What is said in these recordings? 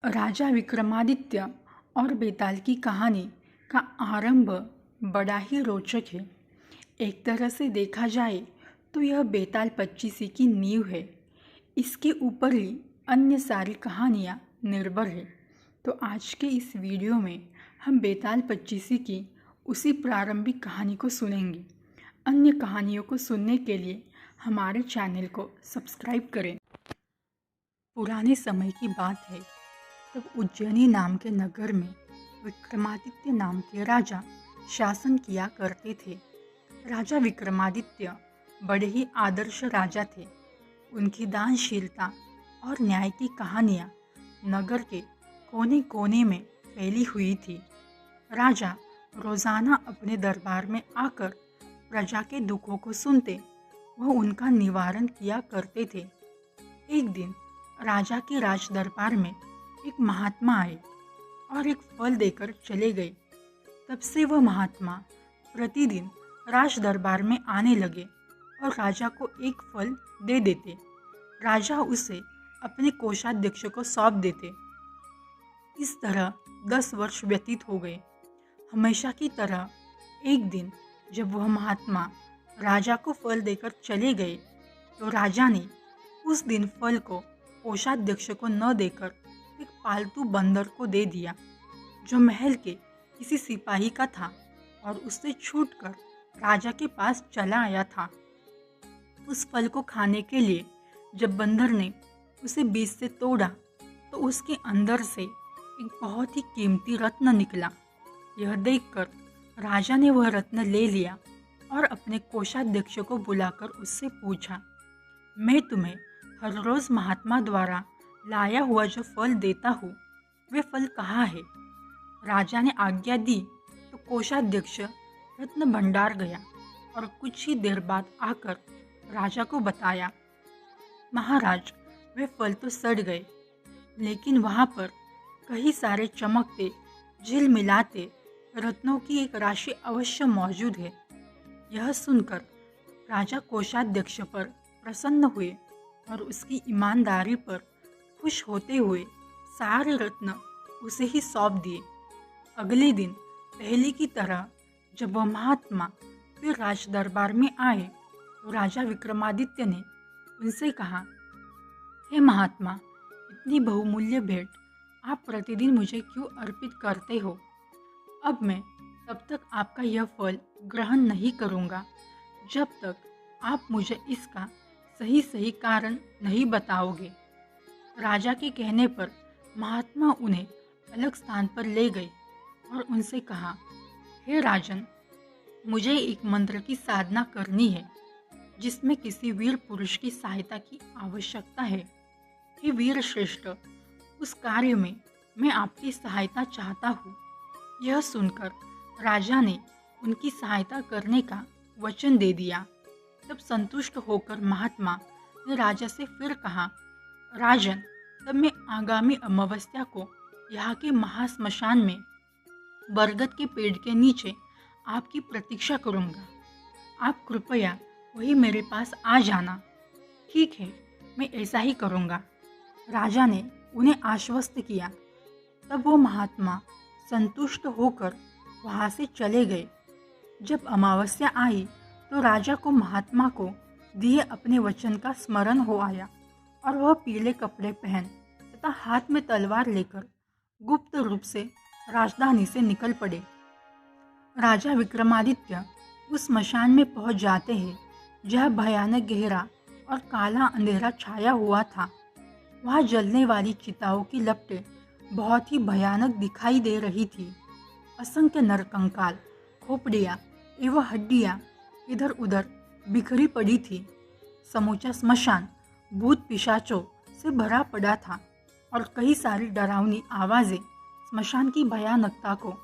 राजा विक्रमादित्य और बेताल की कहानी का आरंभ बड़ा ही रोचक है। एक तरह से देखा जाए तो यह बेताल पच्चीसी की नींव है। इसके ऊपर ही अन्य सारी कहानियाँ निर्भर है। तो आज के इस वीडियो में हम बेताल पच्चीसी की उसी प्रारंभिक कहानी को सुनेंगे। अन्य कहानियों को सुनने के लिए हमारे चैनल को सब्सक्राइब करें। पुराने समय की बात है, तब उज्जैनी नाम के नगर में विक्रमादित्य नाम के राजा शासन किया करते थे। राजा विक्रमादित्य बड़े ही आदर्श राजा थे। उनकी दानशीलता और न्याय की कहानियाँ नगर के कोने कोने में फैली हुई थी। राजा रोजाना अपने दरबार में आकर प्रजा के दुखों को सुनते वह उनका निवारण किया करते थे। एक दिन राजा के राज दरबार में एक महात्मा आए और एक फल देकर चले गए। तब से वह महात्मा प्रतिदिन राज दरबार में आने लगे और राजा को एक फल दे देते। राजा उसे अपने कोषाध्यक्ष को सौंप देते। इस तरह 10 वर्ष व्यतीत हो गए। हमेशा की तरह एक दिन जब वह महात्मा राजा को फल देकर चले गए तो राजा ने उस दिन फल को कोषाध्यक्ष को न देकर एक पालतू बंदर को दे दिया, जो महल के किसी सिपाही का था और उससे छूटकर राजा के पास चला आया था। उस फल को खाने के लिए जब बंदर ने उसे बीच से तोड़ा तो उसके अंदर से एक बहुत ही कीमती रत्न निकला। यह देखकर राजा ने वह रत्न ले लिया और अपने कोषाध्यक्ष को बुलाकर उससे पूछा, मैं तुम्हें हर रोज महात्मा द्वारा लाया हुआ जो फल देता हूँ, वे फल कहाँ है? राजा ने आज्ञा दी तो कोषाध्यक्ष रत्न भंडार गया और कुछ ही देर बाद आकर राजा को बताया, महाराज, वे फल तो सड़ गए, लेकिन वहाँ पर कई सारे चमकते झिलमिलाते रत्नों की एक राशि अवश्य मौजूद है। यह सुनकर राजा कोषाध्यक्ष पर प्रसन्न हुए और उसकी ईमानदारी पर खुश होते हुए सारे रत्न उसे ही सौंप दिए। अगले दिन पहले की तरह जब वह महात्मा फिर राज दरबार में आए तो राजा विक्रमादित्य ने उनसे कहा, हे महात्मा, इतनी बहुमूल्य भेंट आप प्रतिदिन मुझे क्यों अर्पित करते हो? अब मैं तब तक आपका यह फल ग्रहण नहीं करूँगा जब तक आप मुझे इसका सही सही कारण नहीं बताओगे। राजा के कहने पर महात्मा उन्हें अलग स्थान पर ले गए और उनसे कहा, हे राजन, मुझे एक मंत्र की साधना करनी है जिसमें किसी वीर पुरुष की सहायता की आवश्यकता है। हे वीर श्रेष्ठ, उस कार्य में मैं आपकी सहायता चाहता हूँ। यह सुनकर राजा ने उनकी सहायता करने का वचन दे दिया। तब संतुष्ट होकर महात्मा ने राजा से फिर कहा, राजन, तब मैं आगामी अमावस्या को यहाँ के महाश्मशान में बरगद के पेड़ के नीचे आपकी प्रतीक्षा करूँगा। आप कृपया वही मेरे पास आ जाना। ठीक है, मैं ऐसा ही करूँगा। राजा ने उन्हें आश्वस्त किया। तब वो महात्मा संतुष्ट होकर वहाँ से चले गए। जब अमावस्या आई तो राजा को महात्मा को दिए अपने वचन का स्मरण हो आया और वह पीले कपड़े पहन तथा हाथ में तलवार लेकर गुप्त रूप से राजधानी से निकल पड़े। राजा विक्रमादित्य उस स्मशान में पहुंच जाते हैं जहाँ भयानक गहरा और काला अंधेरा छाया हुआ था। वहाँ जलने वाली चिताओं की लपटें बहुत ही भयानक दिखाई दे रही थी। असंख्य नरकंकाल, खोपड़ियाँ एवं हड्डियाँ इधर उधर बिखरी पड़ी थी। समूचा स्मशान भूत पिशाचों से भरा पड़ा था और कई सारी डरावनी आवाज़ें स्मशान की भयानकता को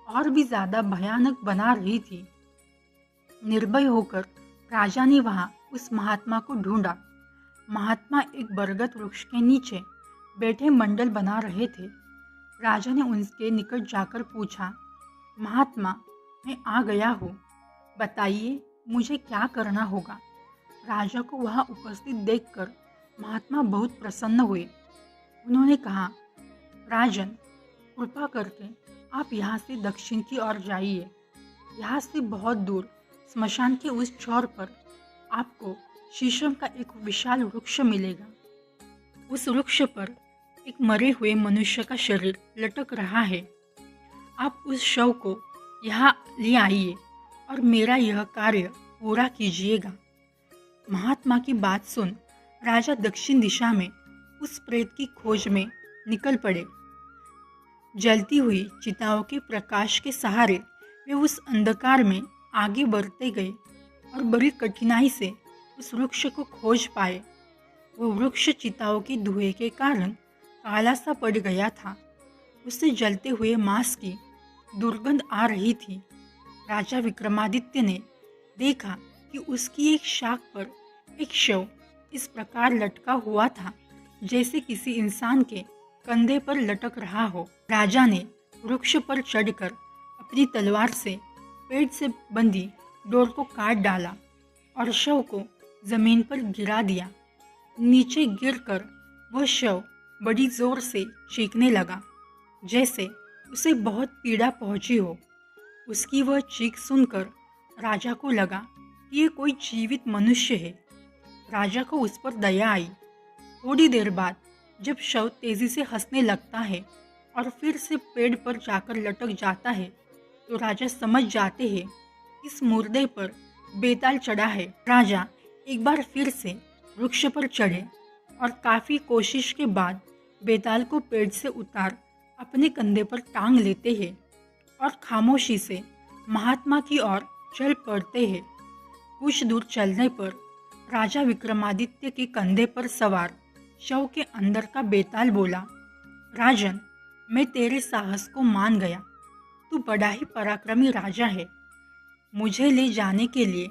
और भी ज़्यादा भयानक बना रही थी। निर्भय होकर राजा ने वहाँ उस महात्मा को ढूंढा। महात्मा एक बरगद वृक्ष के नीचे बैठे मंडल बना रहे थे। राजा ने उनके निकट जाकर पूछा, महात्मा, मैं आ गया हूँ, बताइए मुझे क्या करना होगा? राजा को वहाँ उपस्थित देखकर महात्मा बहुत प्रसन्न हुए। उन्होंने कहा, राजन, कृपा करके आप यहाँ से दक्षिण की ओर जाइए। यहाँ से बहुत दूर स्मशान के उस छोर पर आपको शीशम का एक विशाल वृक्ष मिलेगा। उस वृक्ष पर एक मरे हुए मनुष्य का शरीर लटक रहा है। आप उस शव को यहाँ ले आइए और मेरा यह कार्य पूरा कीजिएगा। महात्मा की बात सुन राजा दक्षिण दिशा में उस प्रेत की खोज में निकल पड़े। जलती हुई चिताओं के प्रकाश के सहारे वे उस अंधकार में आगे बढ़ते गए और बड़ी कठिनाई से उस वृक्ष को खोज पाए। वो वृक्ष चिताओं के धुएं के कारण काला सा पड़ गया था। उससे जलते हुए मांस की दुर्गंध आ रही थी। राजा विक्रमादित्य ने देखा कि उसकी एक शाख पर एक शव इस प्रकार लटका हुआ था जैसे किसी इंसान के कंधे पर लटक रहा हो। राजा ने वृक्ष पर चढ़कर अपनी तलवार से पेड़ से बंधी डोर को काट डाला और शव को जमीन पर गिरा दिया। नीचे गिरकर वह शव बड़ी जोर से चीखने लगा जैसे उसे बहुत पीड़ा पहुंची हो। उसकी वह चीख सुनकर राजा को लगा कि ये कोई जीवित मनुष्य है। राजा को उस पर दया आई। थोड़ी देर बाद जब शव तेजी से हंसने लगता है और फिर से पेड़ पर जाकर लटक जाता है तो राजा समझ जाते हैं इस मुर्दे पर बेताल चढ़ा है। राजा एक बार फिर से वृक्ष पर चढ़े और काफी कोशिश के बाद बेताल को पेड़ से उतार अपने कंधे पर टांग लेते हैं और खामोशी से महात्मा की ओर चल पड़ते हैं। कुछ दूर चलने पर राजा विक्रमादित्य के कंधे पर सवार शव के अंदर का बेताल बोला, राजन, मैं तेरे साहस को मान गया। तू बड़ा ही पराक्रमी राजा है। मुझे ले जाने के लिए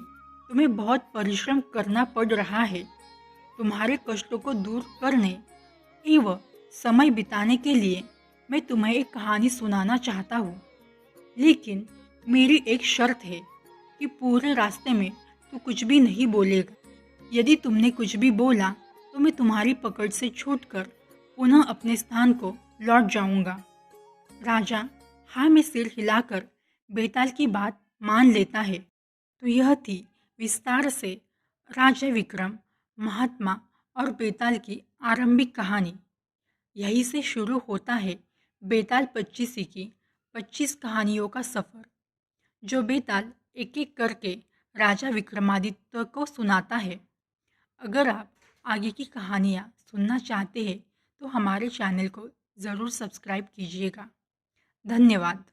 तुम्हें बहुत परिश्रम करना पड़ रहा है। तुम्हारे कष्टों को दूर करने एवं समय बिताने के लिए मैं तुम्हें एक कहानी सुनाना चाहता हूँ, लेकिन मेरी एक शर्त है कि पूरे रास्ते में तू कुछ भी नहीं बोलेगा। यदि तुमने कुछ भी बोला तो मैं तुम्हारी पकड़ से छूटकर पुनः अपने स्थान को लौट जाऊंगा। राजा हाँ में सिर हिलाकर बेताल की बात मान लेता है। तो यह थी विस्तार से राजा विक्रम, महात्मा और बेताल की आरंभिक कहानी। यहीं से शुरू होता है बेताल 25 की 25 कहानियों का सफ़र, जो बेताल एक एक करके राजा विक्रमादित्य को सुनाता है। अगर आप आगे की कहानियाँ सुनना चाहते हैं तो हमारे चैनल को ज़रूर सब्सक्राइब कीजिएगा। धन्यवाद।